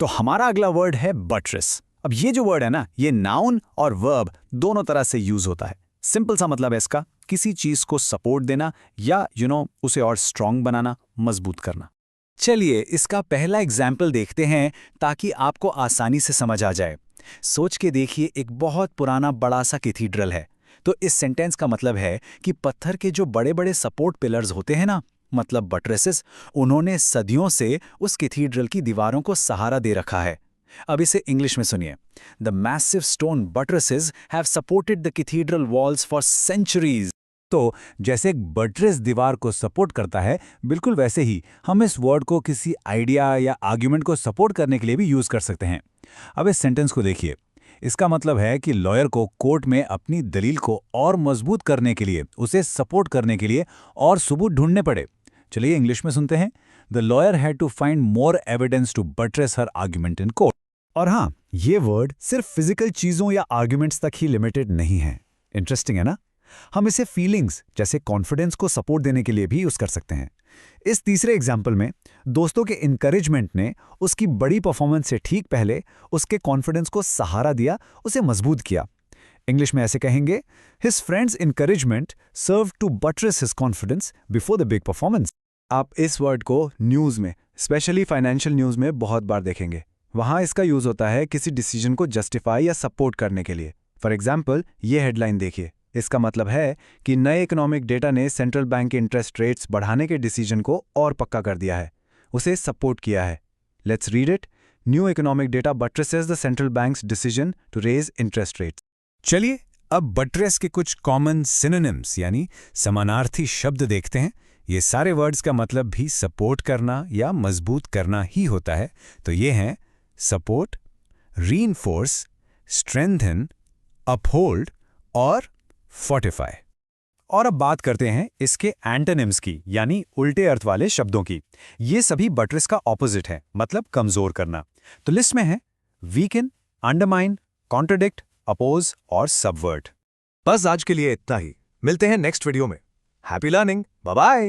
तो हमारा अगला वर्ड है बटरेस। अब ये जो वर्ड है ना, ये नाउन और वर्ब दोनों तरह से यूज होता है। सिंपल सा मतलब है इसका, किसी चीज को सपोर्ट देना या उसे और स्ट्रांग बनाना, मजबूत करना। चलिए इसका पहला एग्जाम्पल देखते हैं ताकि आपको आसानी से समझ आ जाए। सोच के देखिए, एक बहुत पुराना बड़ा सा कैथीड्रल है। तो इस सेंटेंस का मतलब है कि पत्थर के जो बड़े बड़े सपोर्ट पिलर्स होते हैं ना, मतलब बटरेसेस, उन्होंने सदियों से उस कैथीड्रल की दीवारों को सहारा दे रखा है। अब इसे इंग्लिश में सुनिए। The massive stone buttresses have supported the cathedral walls for centuries. तो जैसे एक बटरेस दीवार को सपोर्ट करता है, बिल्कुल वैसे ही हम इस वर्ड को किसी आइडिया या आर्ग्यूमेंट को सपोर्ट करने के लिए भी यूज कर सकते हैं। अब इस सेंटेंस को देखिए। इसका मतलब है कि लॉयर को कोर्ट में अपनी दलील को और मजबूत करने के लिए, उसे सपोर्ट करने के लिए और सबूत ढूंढने पड़े। चलिए इंग्लिश में सुनते हैं। The lawyer had to find more evidence to buttress her argument in court. और हाँ, ये वर्ड सिर्फ फिजिकल चीजों या आर्ग्यूमेंट्स तक ही लिमिटेड नहीं है। इंटरेस्टिंग है ना? हम इसे फीलिंग्स जैसे कॉन्फिडेंस को सपोर्ट देने के लिए भी यूज कर सकते हैं। इस तीसरे एग्जाम्पल में दोस्तों के इंकरेजमेंट ने उसकी बड़ी परफॉर्मेंस से ठीक पहले उसके कॉन्फिडेंस को सहारा दिया, उसे मजबूत किया। इंग्लिश में ऐसे कहेंगे, his friends encouragement serve to buttress his confidence before the big performance. आप इस वर्ड को न्यूज़ में, स्पेशली फाइनेंशियल न्यूज़ में बहुत बार देखेंगे। वहाँ इसका यूज़ होता है किसी डिसीजन को जस्टिफाई या सपोर्ट करने के लिए। फॉर एग्जाम्पल, ये हेडलाइन देखिए। इसका मतलब है कि नए इकोनॉमिक डेटा ने सेंट्रल बैंक के इंटरेस्ट रेट्स बढ़ाने के डिसीजन को और पक्का कर दिया है, उसे सपोर्ट किया है। Let's read it. New economic data buttresses the central bank's decision to raise interest rates. चलिए अब बटरेस के कुछ कॉमन सिनोनिम्स यानी समानार्थी शब्द देखते हैं। ये सारे वर्ड्स का मतलब भी सपोर्ट करना या मजबूत करना ही होता है। तो ये हैं सपोर्ट, रीइंफोर्स, स्ट्रेंथन, अपहोल्ड और फोर्टिफाई। और अब बात करते हैं इसके एंटोनिम्स की, यानी उल्टे अर्थ वाले शब्दों की। ये सभी बटरेस का ऑपोजिट है, मतलब कमजोर करना। तो लिस्ट में है वीकन, अंडरमाइन, कॉन्ट्रडिक्ट, अपोज और सबवर्ट। बस आज के लिए इतना ही। मिलते हैं नेक्स्ट वीडियो में। Happy learning. Bye bye.